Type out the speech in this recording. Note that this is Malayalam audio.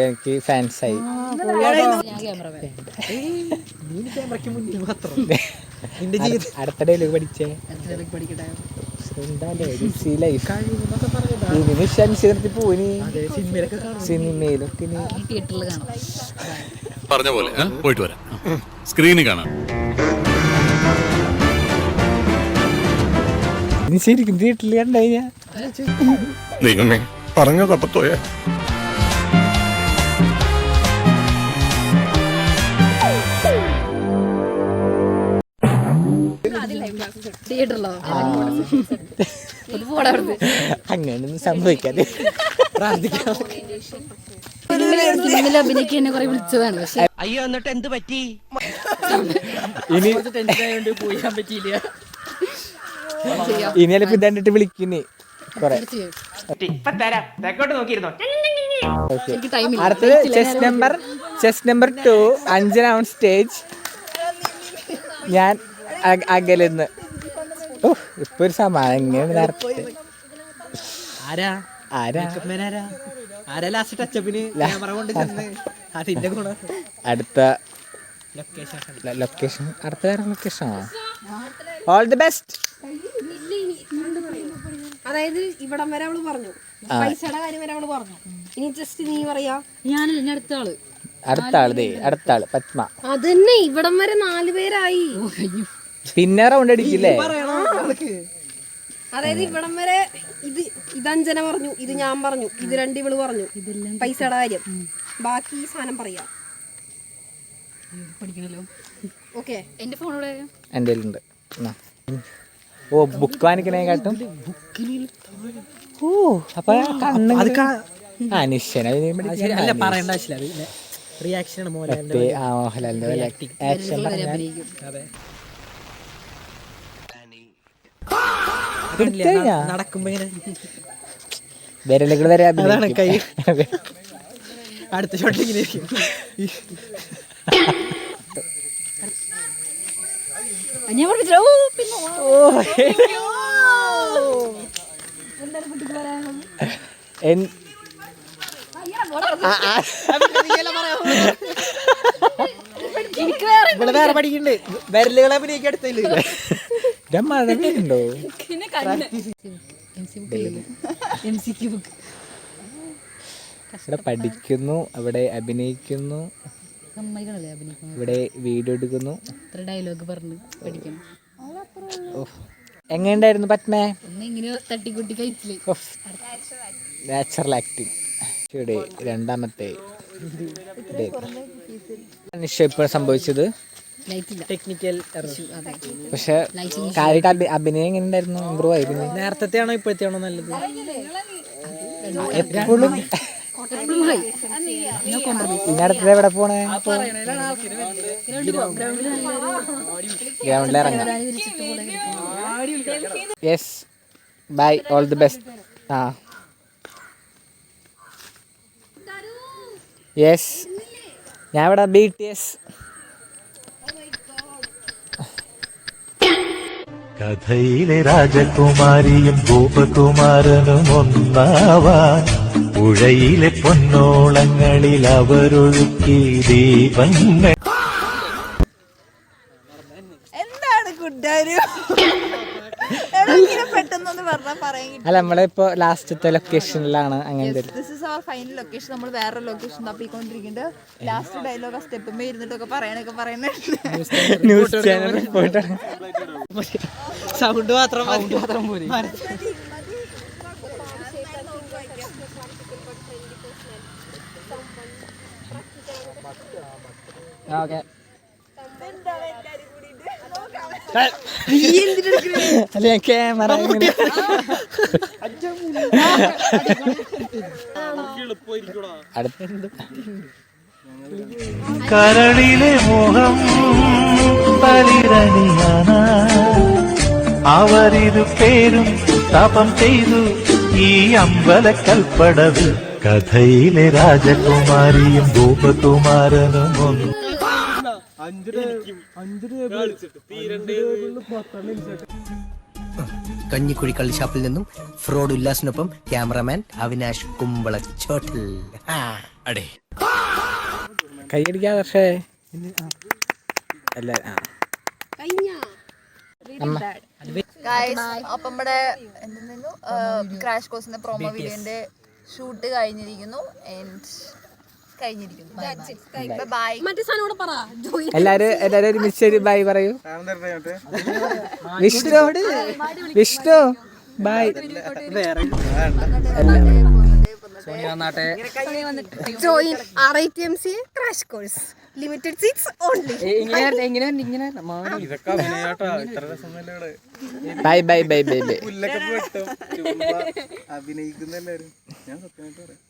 എനിക്ക് ഫാൻസായി. അടുത്ത ഡയലോഗ് പഠിച്ചേ സിനിമയിലൊക്കെ പറഞ്ഞ പോലെ പോയിട്ട് വരാം. സ്ക്രീനിൽ കാണാം. ശരിക്കും തിയേറ്ററിൽ കണ്ടുകഴിഞ്ഞാ ദൈവമേ പറഞ്ഞ തപ്പത്തോയ. അങ്ങനെയൊന്നും സംഭവിക്കാതെ അഭിനയിക്കാൻ കുറെ വിളിച്ചതാണ്. പക്ഷെ അയ്യോ എന്നിട്ട് എന്ത് പറ്റി? ഇനി പോയാൻ പറ്റിയില്ല. ഇനിയല്ല ഇതാണ്ടിട്ട് വിളിക്കുന്നേ കൊറേ. അടുത്തത് chess number 2 Anjana on stage. ഞാൻ അകലെന്ന്. ഇപ്പൊ ഒരു സമാധാനം. എങ്ങനെയാണ് നേരത്തെ അടുത്ത ലൊക്കേഷൻ? അടുത്ത വേറെ ലൊക്കേഷനാണോ? All the best. അതായത് ഇവിടം വരെ അവള് പറഞ്ഞു, പൈസയുടെ കാര്യം വരെ അവള് പറഞ്ഞു. ഇനി ജസ്റ്റ് നീ പറയാ. ഞാനല്ല അടുത്ത ആള് പത്മ. അതന്നെ ഇവിടം വരെ 4 പേരായി. പിന്നെ റൗണ്ട് അടിക്കില്ലേ? അതായത് ഇവിടം വരെ ഇത് അഞ്ജന പറഞ്ഞു, ഇത് ഞാൻ പറഞ്ഞു, ഇത് 2 ഇവള് പറഞ്ഞു പൈസയുടെ കാര്യം. ബാക്കി ഈ സാധനം പറയാ. ഓക്കെ. എന്റെ ഫോണോടെ എൻ്റെ ഉണ്ട്. ഓ ബുക്ക് വാങ്ങിക്കണേക്കാട്ടും അപ്പൊ പറയേണ്ട ആവശ്യമില്ല. റിയാക്ഷൻ നടക്കുമ്പോ വിരലുകൾ വരെ കൈ അടുത്ത ഷോട്ടിങ്ങനെ വേറെ പഠിക്കണ്ട്. വിരലുകളെ അഭിനയിക്കാൻ അടുത്തില്ല. ഇവിടെ പഠിക്കുന്നു, അവിടെ അഭിനയിക്കുന്നു, ഇവിടെ വീഡിയോ എടുക്കുന്നു. ഡയലോഗ് പറഞ്ഞു പഠിക്കണം. എങ്ങനെയുണ്ടായിരുന്നു പത്മേ? തട്ടിക്കുട്ടി കഴിച്ചില്ലേ? Natural acting. ഇവിടെ രണ്ടാമത്തെ ഇപ്പോൾ സംഭവിച്ചത് ടെക്നിക്കൽ. പക്ഷെ കാര്യമായിട്ട് അഭിനയം എങ്ങനെ ഉണ്ടായിരുന്നു? ഇമ്പ്രൂവ് ആയിരുന്നു? നേരത്തെ ആണോ ഇപ്പോഴത്തെ ആണോ നല്ലത്? എപ്പോഴും ഇന്നടത്ത് എവിടെ പോണേ? ഗ്രൗണ്ടിൽ ഇറങ്ങാം. Yes bye, all the best. Yes ഞാൻ ഇവിടെ BTS. കഥയിലെ രാജകുമാരിയും ഗോപകുമാരനും ഒന്നാവാൻ പുഴയിലെ പൊന്നോളങ്ങളിൽ അവരൊഴുക്കി ദീപങ്ങൾ. എന്താണ് കൂട്ടുകാര് പെട്ടെന്നൊന്ന് പറഞ്ഞാൽ പറയാൻ? അല്ല നമ്മളിപ്പോ ലാസ്റ്റത്തെ ലൊക്കേഷനിലാണ്. അങ്ങനെ this is our final location. നമ്മൾ വേറെ ലൊക്കേഷൻ തപ്പിക്കൊണ്ടിരിക്കുന്നുണ്ട്. ലാസ്റ്റ് ഡയലോഗ് ആ സ്റ്റെപ്പ് ഇരുന്നിട്ടൊക്കെ പറയുന്നുണ്ട്. News channel reporter. സൗണ്ട് മാത്രം പോരെ. ഓക്കെ. അല്ല ക്യാമറ കരളിലെ മോഹം തളിരണിയാന അവരിരു പേരും തപം ചെയ്തു ഈ അമ്പലക്കൽപ്പടവിൽ. കഥയിലെ രാജകുമാരിയും ഗോപകുമാരനും ഒന്നും. 5 രൂപ കഞ്ഞിക്കുഴി കള്ളിഷാപ്പിൽ നിന്നും ഫ്രോഡ് ഉല്ലാസിനൊപ്പം ക്യാമറമാൻ അവിനാഷ് കുമ്പളച്ചോട്ടിൽ. അടേ കൈയടിക്കാ പക്ഷേ അല്ല ഗൈസ് അപ്പൊ നമ്മുടെ എന്തായിരുന്നു ക്രാഷ് കോഴ്സിന്റെ പ്രൊമോ വീഡിയോന്റെ ഷൂട്ട് കഴിഞ്ഞിരിക്കുന്നു. ബൈ. മറ്റേ സാധനം കൂടെ പറ. എല്ലാരും ഒരുമിച്ച് ഒരു ബൈ പറയൂ. Vishnu bye. Join RITMC crash course. Limited seats only. Bye bye bye bye bye. അഭിനയിക്കുന്ന എല്ലാരും ഞാൻ സത്യമായിട്ട് പറയാം.